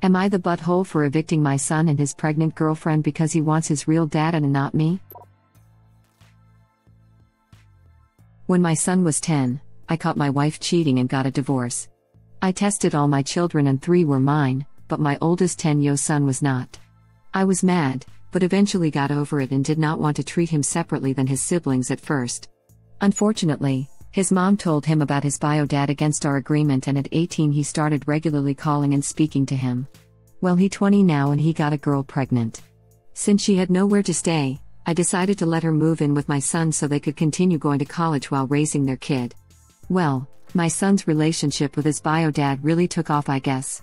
Am I the butthole for evicting my son and his pregnant girlfriend because he wants his real dad and not me? When my son was 10, I caught my wife cheating and got a divorce. I tested all my children and 3 were mine, but my oldest 10-year-old son was not. I was mad, but eventually got over it and did not want to treat him separately than his siblings at first. Unfortunately, his mom told him about his bio dad against our agreement, and at 18 he started regularly calling and speaking to him. Well, he's 20 now and he got a girl pregnant. Since she had nowhere to stay, I decided to let her move in with my son so they could continue going to college while raising their kid. Well, my son's relationship with his bio dad really took off, I guess.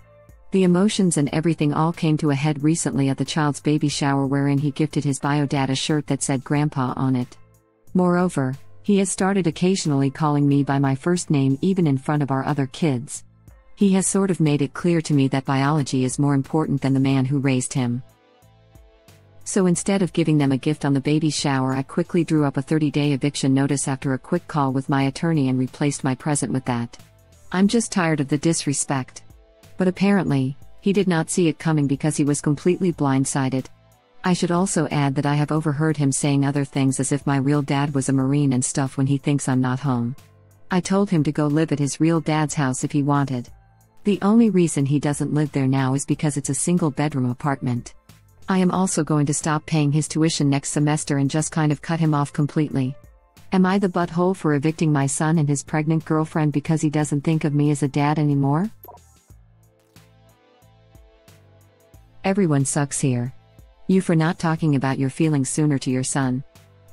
The emotions and everything all came to a head recently at the child's baby shower, wherein he gifted his bio dad a shirt that said Grandpa on it. Moreover, he has started occasionally calling me by my first name even in front of our other kids. He has sort of made it clear to me that biology is more important than the man who raised him. So instead of giving them a gift on the baby shower, I quickly drew up a 30-day eviction notice after a quick call with my attorney and replaced my present with that. I'm just tired of the disrespect. But apparently, he did not see it coming because he was completely blindsided. I should also add that I have overheard him saying other things as if my real dad was a Marine and stuff when he thinks I'm not home. I told him to go live at his real dad's house if he wanted. The only reason he doesn't live there now is because it's a single-bedroom apartment. I am also going to stop paying his tuition next semester and just kind of cut him off completely. Am I the butthole for evicting my son and his pregnant girlfriend because he doesn't think of me as a dad anymore? Everyone sucks here. You for not talking about your feelings sooner to your son.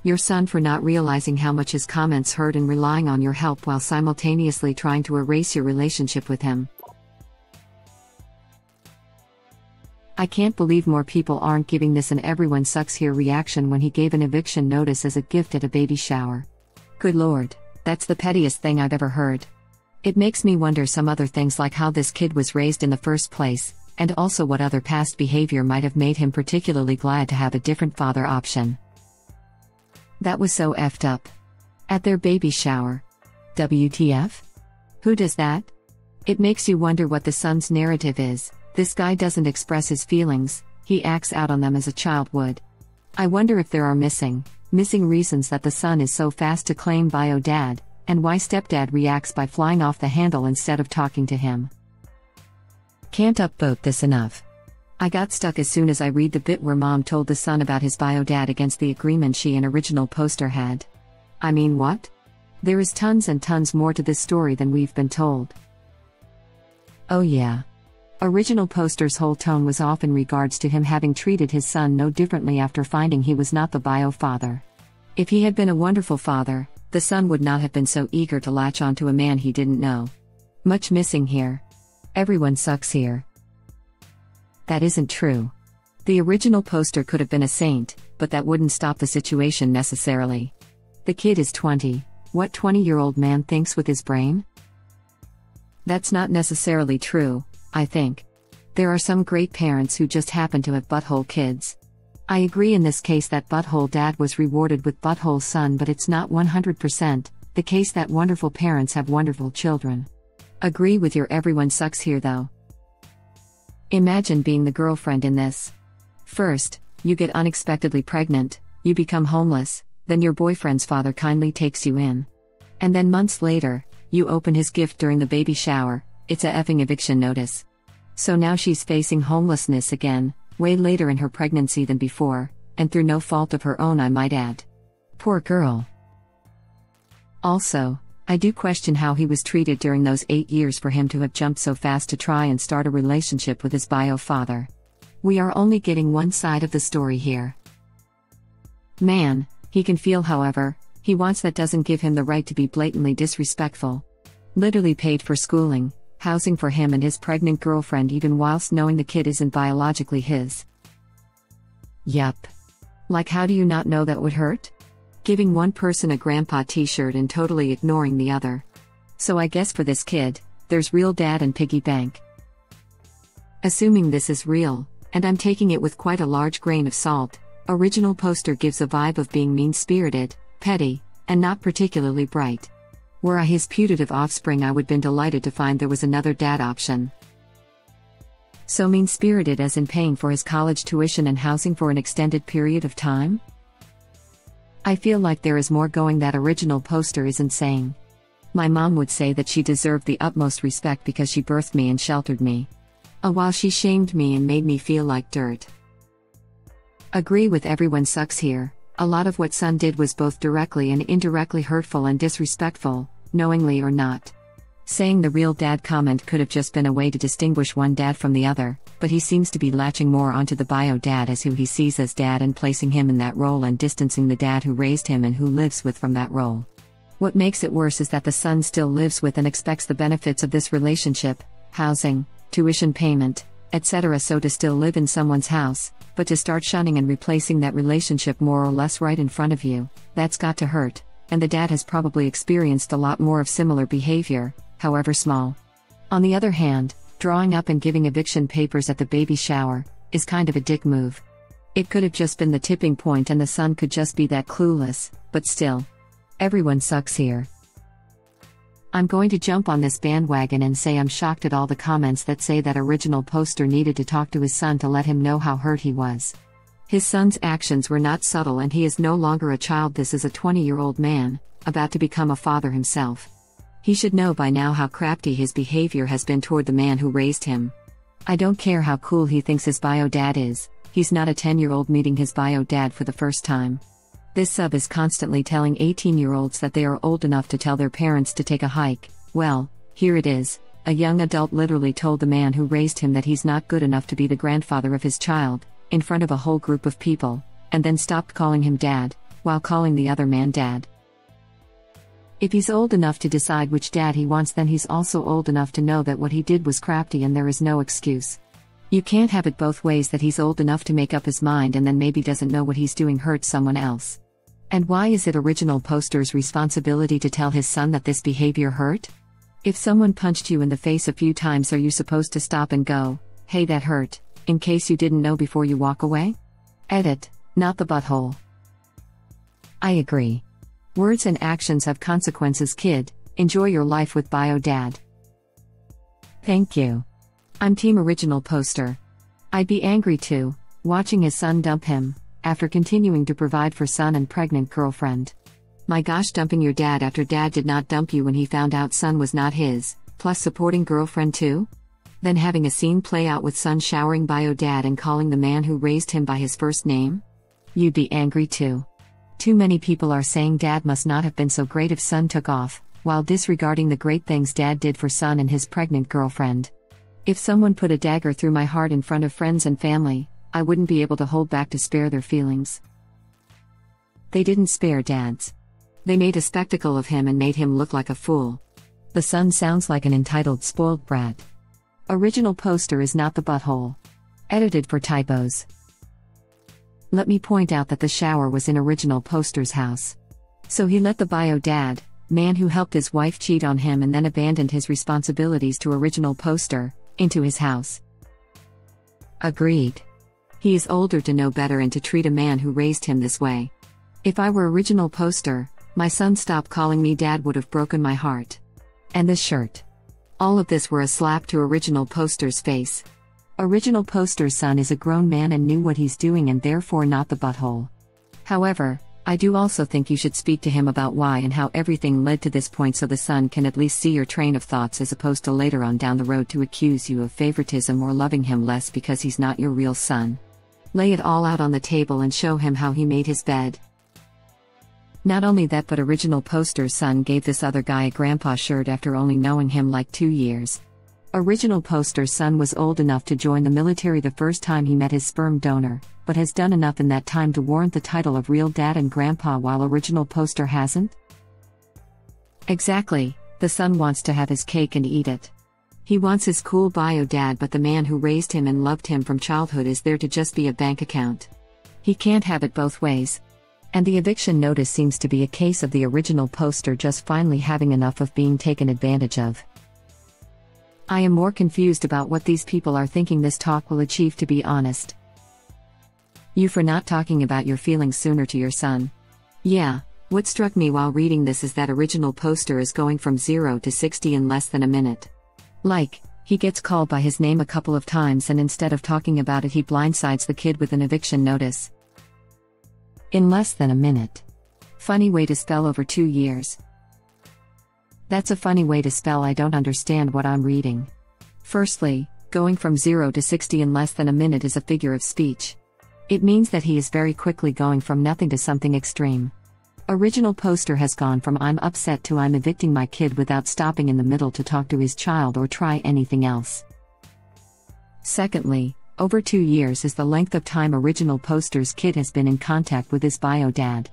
Your son for not realizing how much his comments hurt and relying on your help while simultaneously trying to erase your relationship with him. I can't believe more people aren't giving this an everyone sucks here reaction when he gave an eviction notice as a gift at a baby shower. Good lord, that's the pettiest thing I've ever heard. It makes me wonder some other things, like how this kid was raised in the first place, and also what other past behavior might have made him particularly glad to have a different father option. That was so effed up. At their baby shower. WTF? Who does that? It makes you wonder what the son's narrative is. This guy doesn't express his feelings, he acts out on them as a child would. I wonder if there are missing reasons that the son is so fast to claim bio dad, and why stepdad reacts by flying off the handle instead of talking to him. Can't upvote this enough. I got stuck as soon as I read the bit where mom told the son about his bio dad against the agreement she and original poster had. I mean, what? There is tons and tons more to this story than we've been told. Oh yeah. Original poster's whole tone was off in regards to him having treated his son no differently after finding he was not the bio father. If he had been a wonderful father, the son would not have been so eager to latch on to a man he didn't know. Much missing here. Everyone sucks here. That isn't true. The original poster could have been a saint, but that wouldn't stop the situation necessarily. The kid is 20. What 20-year-old man thinks with his brain? That's not necessarily true, I think. There are some great parents who just happen to have butthole kids. I agree in this case that butthole dad was rewarded with butthole son, but it's not 100% the case that wonderful parents have wonderful children. Agree with your everyone sucks here though. Imagine being the girlfriend in this. First, you get unexpectedly pregnant, you become homeless, then your boyfriend's father kindly takes you in. And then months later, you open his gift during the baby shower, it's a effing eviction notice. So now she's facing homelessness again, way later in her pregnancy than before, and through no fault of her own, I might add. Poor girl. Also, I do question how he was treated during those 8 years for him to have jumped so fast to try and start a relationship with his bio father. We are only getting one side of the story here. Man, he can feel however he wants. That doesn't give him the right to be blatantly disrespectful. Literally paid for schooling, housing for him and his pregnant girlfriend even whilst knowing the kid isn't biologically his. Yup. Like, how do you not know that would hurt? Giving one person a grandpa t-shirt and totally ignoring the other. So I guess for this kid, there's real dad and piggy bank. Assuming this is real, and I'm taking it with quite a large grain of salt, original poster gives a vibe of being mean-spirited, petty, and not particularly bright. Were I his putative offspring, I would have been delighted to find there was another dad option. So mean-spirited as in paying for his college tuition and housing for an extended period of time? I feel like there is more going that original poster isn't saying. My mom would say that she deserved the utmost respect because she birthed me and sheltered me. While she shamed me and made me feel like dirt. Agree with everyone sucks here. A lot of what son did was both directly and indirectly hurtful and disrespectful, knowingly or not. Saying the real dad comment could have just been a way to distinguish one dad from the other, but he seems to be latching more onto the bio dad as who he sees as dad and placing him in that role and distancing the dad who raised him and who lives with from that role. What makes it worse is that the son still lives with and expects the benefits of this relationship, housing, tuition payment, etc. So to still live in someone's house, but to start shunning and replacing that relationship more or less right in front of you, that's got to hurt, and the dad has probably experienced a lot more of similar behavior, however small. On the other hand, drawing up and giving eviction papers at the baby shower is kind of a dick move. It could have just been the tipping point and the son could just be that clueless, but still. Everyone sucks here. I'm going to jump on this bandwagon and say I'm shocked at all the comments that say that original poster needed to talk to his son to let him know how hurt he was. His son's actions were not subtle and he is no longer a child. This is a 20-year-old man, about to become a father himself. He should know by now how crafty his behavior has been toward the man who raised him. I don't care how cool he thinks his bio dad is, he's not a 10-year-old meeting his bio dad for the first time. This sub is constantly telling 18-year-olds that they are old enough to tell their parents to take a hike. Well, here it is. A young adult literally told the man who raised him that he's not good enough to be the grandfather of his child, in front of a whole group of people, and then stopped calling him dad, while calling the other man dad. If he's old enough to decide which dad he wants, then he's also old enough to know that what he did was crafty and there is no excuse. You can't have it both ways, that he's old enough to make up his mind and then maybe doesn't know what he's doing hurts someone else. And why is it original poster's responsibility to tell his son that this behavior hurt? If someone punched you in the face a few times, are you supposed to stop and go, "Hey, that hurt," in case you didn't know before you walk away? Edit, not the butthole. I agree. Words and actions have consequences, kid. Enjoy your life with bio dad. Thank you. I'm team original poster. I'd be angry too, watching his son dump him, after continuing to provide for son and pregnant girlfriend. My gosh, dumping your dad after dad did not dump you when he found out son was not his, plus supporting girlfriend too? Then having a scene play out with son showering bio dad and calling the man who raised him by his first name? You'd be angry too. Too many people are saying dad must not have been so great if son took off, while disregarding the great things dad did for son and his pregnant girlfriend. If someone put a dagger through my heart in front of friends and family, I wouldn't be able to hold back to spare their feelings. They didn't spare dads. They made a spectacle of him and made him look like a fool. The son sounds like an entitled spoiled brat. Original poster is not the butthole. Edited for typos. Let me point out that the shower was in original poster's house. So he let the bio dad, man who helped his wife cheat on him and then abandoned his responsibilities to original poster, into his house. Agreed. He is older to know better and to treat a man who raised him this way. If I were original poster, my son stopped calling me dad would have broken my heart. And this shirt. All of this were a slap to original poster's face. Original poster's son is a grown man and knew what he's doing and therefore not the butthole. However, I do also think you should speak to him about why and how everything led to this point so the son can at least see your train of thoughts as opposed to later on down the road to accuse you of favoritism or loving him less because he's not your real son. Lay it all out on the table and show him how he made his bed. Not only that, but original poster's son gave this other guy a grandpa shirt after only knowing him like 2 years. Original poster's son was old enough to join the military the first time he met his sperm donor, but has done enough in that time to warrant the title of real dad and grandpa while original poster hasn't? Exactly, the son wants to have his cake and eat it. He wants his cool bio dad, but the man who raised him and loved him from childhood is there to just be a bank account. He can't have it both ways. And the eviction notice seems to be a case of the original poster just finally having enough of being taken advantage of. I am more confused about what these people are thinking this talk will achieve, to be honest. You for not talking about your feelings sooner to your son. Yeah, what struck me while reading this is that original poster is going from 0 to 60 in less than a minute. Like, He gets called by his name a couple of times, and instead of talking about it, he blindsides the kid with an eviction notice. In less than a minute. Funny way to spell over 2 years. That's a funny way to spell. I don't understand what I'm reading. Firstly, going from 0 to 60 in less than a minute is a figure of speech. It means that he is very quickly going from nothing to something extreme. Original poster has gone from "I'm upset" to "I'm evicting my kid" without stopping in the middle to talk to his child or try anything else. Secondly, over 2 years is the length of time original poster's kid has been in contact with his bio dad.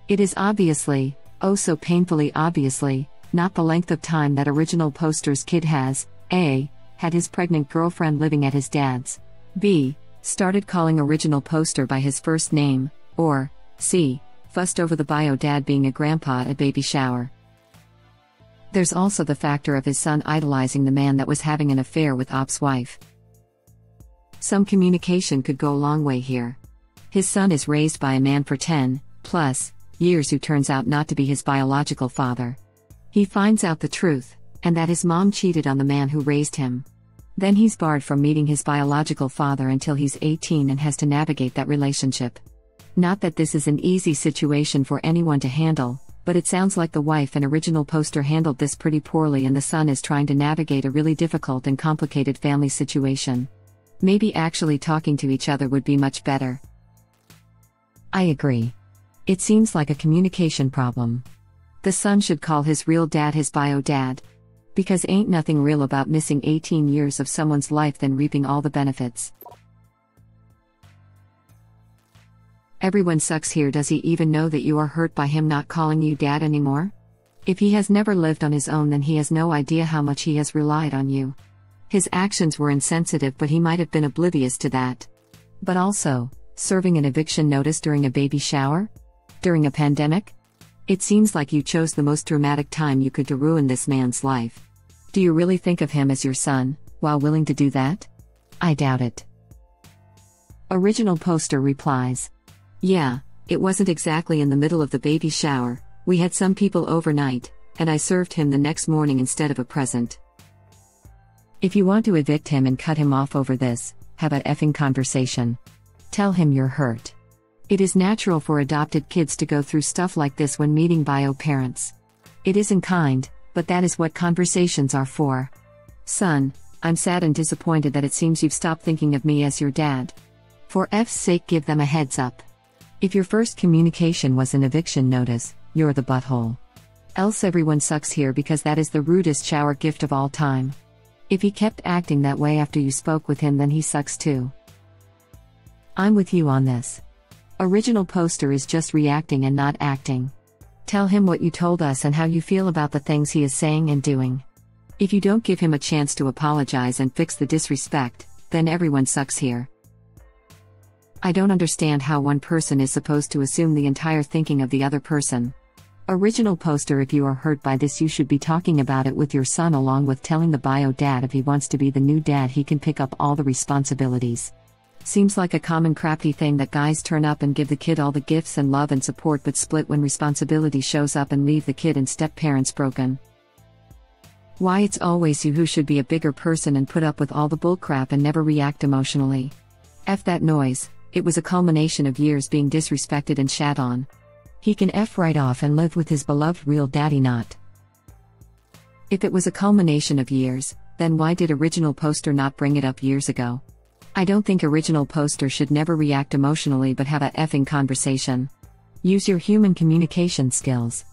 It is obviously, oh so painfully obviously, not the length of time that original poster's kid has A. had his pregnant girlfriend living at his dad's, B. started calling original poster by his first name, or C. fussed over the bio dad being a grandpa at a baby shower. There's also the factor of his son idolizing the man that was having an affair with Op's wife. Some communication could go a long way here. His son is raised by a man for 10+ years who turns out not to be his biological father. He finds out the truth, and that his mom cheated on the man who raised him. Then he's barred from meeting his biological father until he's 18 and has to navigate that relationship. Not that this is an easy situation for anyone to handle, but it sounds like the wife and original poster handled this pretty poorly, and the son is trying to navigate a really difficult and complicated family situation. Maybe actually talking to each other would be much better. I agree. It seems like a communication problem. The son should call his real dad his bio dad. Because ain't nothing real about missing 18 years of someone's life than reaping all the benefits. Everyone sucks here. Does he even know that you are hurt by him not calling you dad anymore? If he has never lived on his own, then he has no idea how much he has relied on you. His actions were insensitive, but he might have been oblivious to that. But also, serving an eviction notice during a baby shower? During a pandemic? It seems like you chose the most dramatic time you could to ruin this man's life. Do you really think of him as your son, while willing to do that? I doubt it. Original poster replies. Yeah, it wasn't exactly in the middle of the baby shower. We had some people overnight, and I served him the next morning instead of a present. If you want to evict him and cut him off over this, have an effing conversation. Tell him you're hurt. It is natural for adopted kids to go through stuff like this when meeting bio parents. It isn't kind, but that is what conversations are for. Son, I'm sad and disappointed that it seems you've stopped thinking of me as your dad. For F's sake, give them a heads up. If your first communication was an eviction notice, you're the butthole. Else everyone sucks here, because that is the rudest shower gift of all time. If he kept acting that way after you spoke with him, then he sucks too. I'm with you on this. Original poster is just reacting and not acting. Tell him what you told us and how you feel about the things he is saying and doing. If you don't give him a chance to apologize and fix the disrespect, then everyone sucks here. I don't understand how one person is supposed to assume the entire thinking of the other person. Original poster, if you are hurt by this, you should be talking about it with your son, along with telling the bio dad if he wants to be the new dad, he can pick up all the responsibilities. Seems like a common crappy thing that guys turn up and give the kid all the gifts and love and support, but split when responsibility shows up and leave the kid and step-parents broken. Why it's always you who should be a bigger person and put up with all the bullcrap and never react emotionally. F that noise. It was a culmination of years being disrespected and shat on. He can F right off and live with his beloved real daddy not. If it was a culmination of years, then why did original poster not bring it up years ago? I don't think original poster should never react emotionally, but have a effing conversation. Use your human communication skills.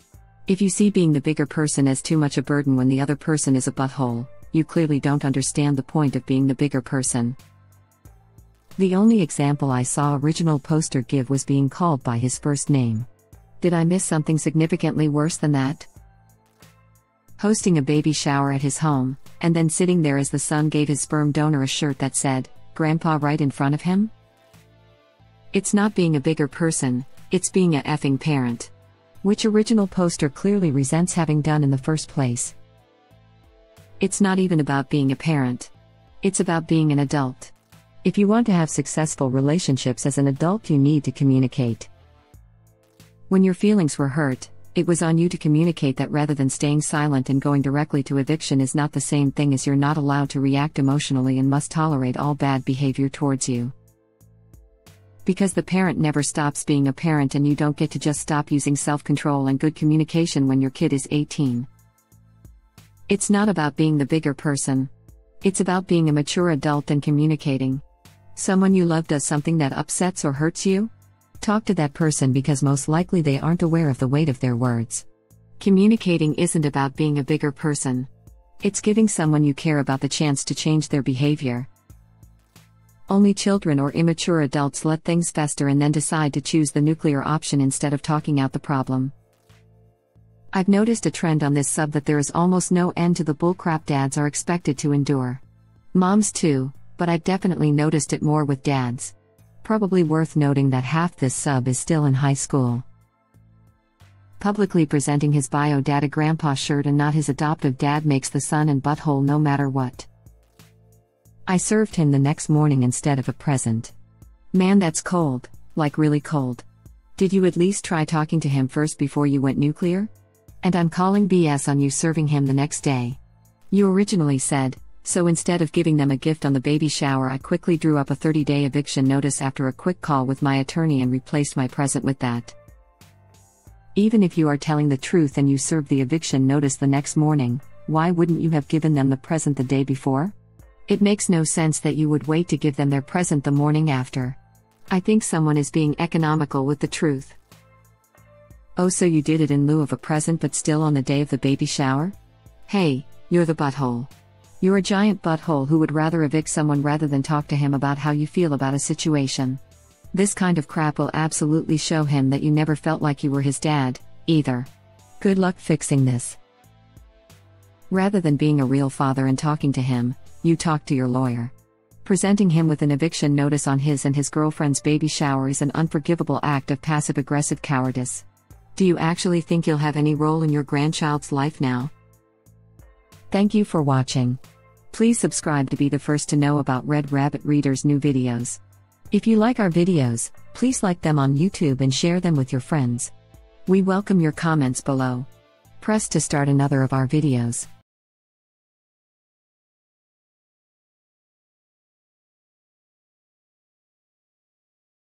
If you see being the bigger person as too much a burden when the other person is a butthole, you clearly don't understand the point of being the bigger person. The only example I saw original poster give was being called by his first name. Did I miss something significantly worse than that? Hosting a baby shower at his home, and then sitting there as the son gave his sperm donor a shirt that said, "Grandpa," right in front of him? It's not being a bigger person, it's being a effing parent. Which original poster clearly resents having done in the first place. It's not even about being a parent. It's about being an adult. If you want to have successful relationships as an adult, you need to communicate. When your feelings were hurt, It was on you to communicate that rather than staying silent and going directly to eviction is not the same thing as you're not allowed to react emotionally and must tolerate all bad behavior towards you. Because the parent never stops being a parent and you don't get to just stop using self-control and good communication when your kid is 18. It's not about being the bigger person. It's about being a mature adult and communicating. Someone you love does something that upsets or hurts you? Talk to that person because most likely they aren't aware of the weight of their words. Communicating isn't about being a bigger person. It's giving someone you care about the chance to change their behavior. Only children or immature adults let things fester and then decide to choose the nuclear option instead of talking out the problem. I've noticed a trend on this sub that there is almost no end to the bullcrap dads are expected to endure. Moms too, but I've definitely noticed it more with dads. Probably worth noting that half this sub is still in high school. Publicly presenting his bio dad a grandpa shirt and not his adoptive dad makes the son and butthole no matter what. I served him the next morning instead of a present. Man, that's cold, like really cold. Did you at least try talking to him first before you went nuclear? And I'm calling BS on you serving him the next day. You originally said, so instead of giving them a gift on the baby shower, I quickly drew up a 30-day eviction notice after a quick call with my attorney and replaced my present with that. Even if you are telling the truth and you served the eviction notice the next morning, why wouldn't you have given them the present the day before? It makes no sense that you would wait to give them their present the morning after. I think someone is being economical with the truth. Oh, so you did it in lieu of a present but still on the day of the baby shower? Hey, you're the butthole. You're a giant butthole who would rather evict someone rather than talk to him about how you feel about a situation. This kind of crap will absolutely show him that you never felt like you were his dad, either. Good luck fixing this. Rather than being a real father and talking to him, you talk to your lawyer. Presenting him with an eviction notice on his and his girlfriend's baby shower is an unforgivable act of passive-aggressive cowardice. Do you actually think you'll have any role in your grandchild's life now? Thank you for watching. Please subscribe to be the first to know about Red Rabbit Reader's new videos. If you like our videos, please like them on YouTube and share them with your friends. We welcome your comments below. Press to start another of our videos.